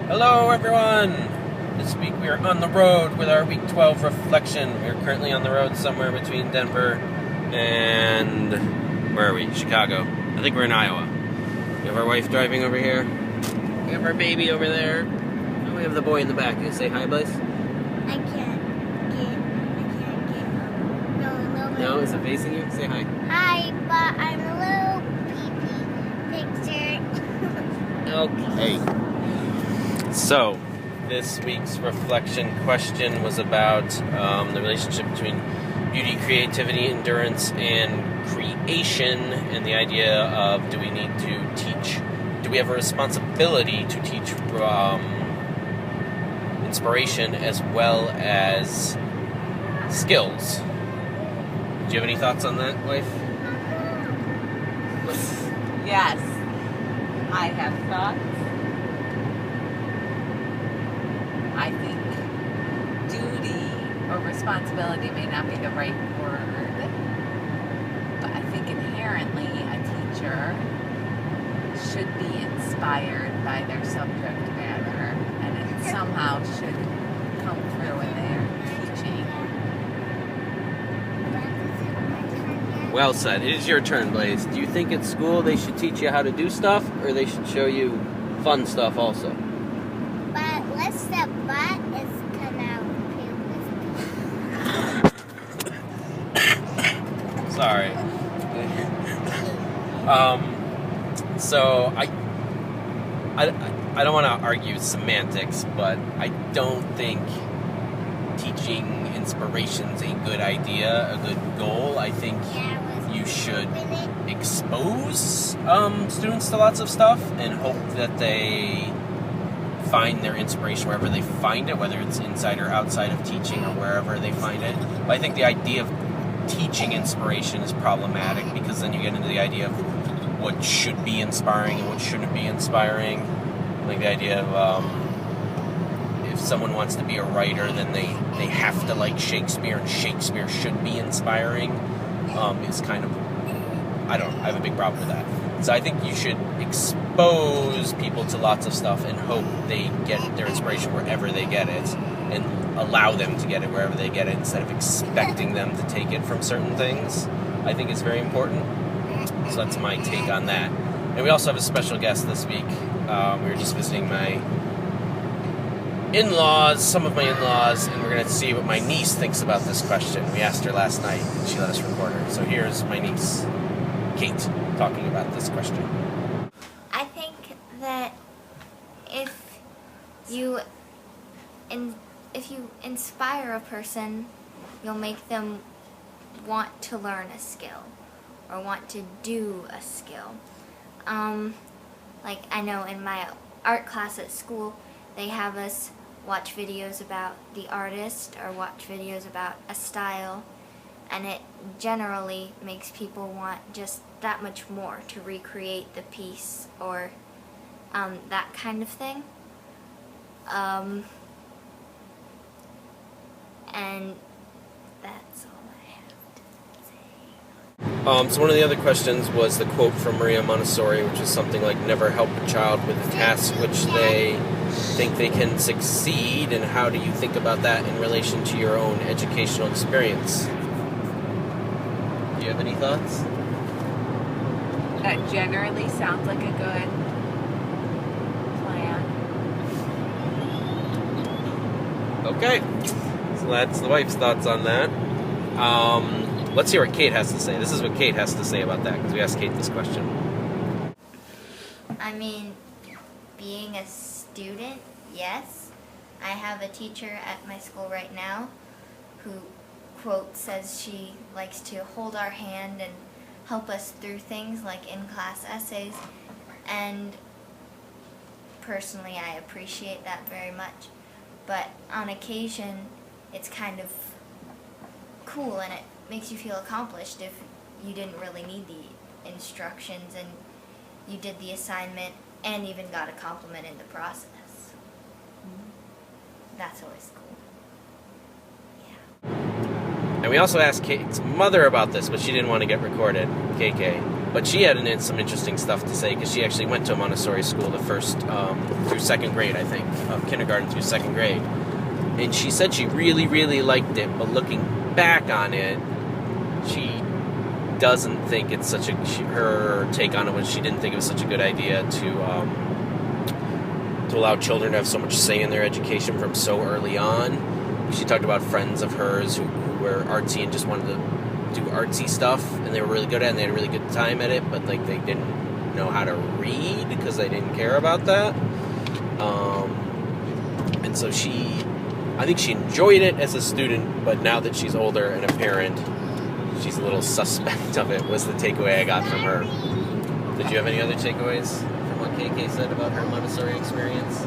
Hello everyone! This week we are on the road with our week 12 reflection. We are currently on the road somewhere between Denver and... where are we? Chicago. I think we're in Iowa. We have our wife driving over here. We have our baby over there. And we have the boy in the back. Can you say hi, Blaze? I can't get. No. No? Is it facing you? Say hi. Hi, but I'm a little picture. Okay. So, this week's reflection question was about the relationship between beauty, creativity, endurance, and creation, and the idea of do we have a responsibility to teach inspiration as well as skills? Do you have any thoughts on that, wife? Yes, I have thoughts. I think duty or responsibility may not be the right word, but I think inherently a teacher should be inspired by their subject matter, and it somehow should come through in their teaching. Well said. It is your turn, Blaze. Do you think at school they should teach you how to do stuff, or they should show you fun stuff also? But let's the butt is come out. Sorry. So I don't want to argue semantics, but I don't think teaching inspiration's a good idea, a good goal. I think you should expose students to lots of stuff and hope that they find their inspiration wherever they find it, whether it's inside or outside of teaching or wherever they find it. But I think the idea of teaching inspiration is problematic because then you get into the idea of what should be inspiring and what shouldn't be inspiring. Like the idea of if someone wants to be a writer, then they have to like Shakespeare, and Shakespeare should be inspiring, is kind of, I have a big problem with that. So I think you should expose people to lots of stuff and hope they get their inspiration wherever they get it, and allow them to get it wherever they get it instead of expecting them to take it from certain things. I think it's very important. So that's my take on that. And we also have a special guest this week. We were just visiting my in-laws, some of my in-laws, and we're going to see what my niece thinks about this question. We asked her last night, and she let us record her. So here's my niece, Kate, talking about this question. I think that if you inspire a person, you'll make them want to learn a skill or want to do a skill. Like I know in my art class at school, they have us watch videos about the artist or watch videos about a style, and it generally makes people want just that much more to recreate the piece or that kind of thing. And that's all I have to say. So one of the other questions was the quote from Maria Montessori, which is something like, never help a child with a task which they think they can succeed, and how do you think about that in relation to your own educational experience? Do you have any thoughts? That generally sounds like a good plan. Okay, so that's the wife's thoughts on that. Let's hear what Kate has to say. This is what Kate has to say about that, because we asked Kate this question. I mean, being a student, yes. I have a teacher at my school right now who, quote, says she likes to hold our hand and help us through things like in-class essays, and personally I appreciate that very much. But on occasion, it's kind of cool and it makes you feel accomplished if you didn't really need the instructions and you did the assignment and even got a compliment in the process. That's always cool. Yeah. And we also asked Kate's mother about this, but she didn't want to get recorded, KK. But she had some interesting stuff to say because she actually went to a Montessori school the first through second grade, I think, kindergarten through second grade. And she said she really, really liked it, but looking back on it, she doesn't think it's such a... her take on it was she didn't think it was such a good idea to allow children to have so much say in their education from so early on. She talked about friends of hers who were artsy and just wanted to do artsy stuff, and they were really good at it, and they had a really good time at it, but like they didn't know how to read because they didn't care about that. And so I think she enjoyed it as a student, but now that she's older and a parent, she's a little suspect of it, was the takeaway I got from her. Did you have any other takeaways from what KK said about her Montessori experience?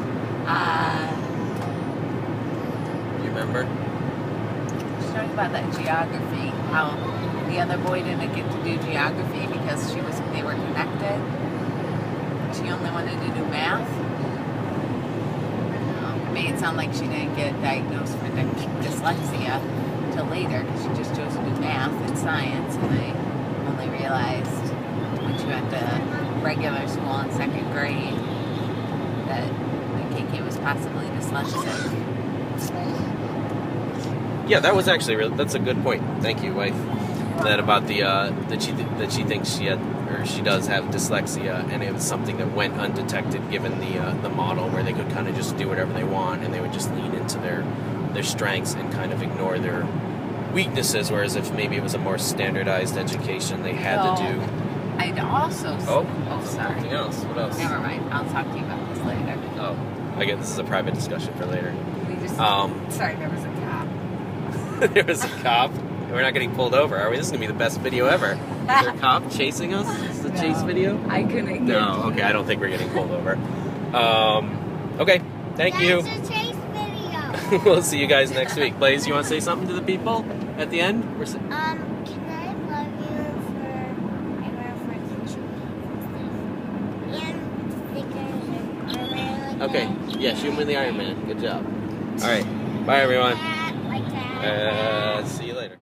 You remember? She talked about that geography, how the other boy didn't get to do geography because they were connected. She only wanted to do math. It made it sound like she didn't get diagnosed for dyslexia until later because she just chose to do math and science, and I only realized when she went to regular school in second grade that KK was possibly dyslexic. Yeah, that was actually that's a good point. Thank you, wife. That about the that she thinks she does have dyslexia, and it was something that went undetected given the model where they could kind of just do whatever they want, and they would just lean into their strengths and kind of ignore their weaknesses. Whereas if maybe it was a more standardized education, they had to do. I'd also. Oh, sorry. Something else. What else? Never mind. I'll talk to you about this later. Oh, I get this is a private discussion for later. We just. Sorry, there was a cop. There was a cop. We're not getting pulled over, are we? This is going to be the best video ever. Is there a cop chasing us? Is this the chase video? I couldn't get No, okay, I don't think we're getting pulled over. Okay, thank you. That's a chase video. We'll see you guys next week. Blaze, you want to say something to the people at the end? Can I love you for teaching me and stickers and Iron Man? Okay, yes, you win the Iron Man. Good job. All right, bye everyone. Like that. See you later.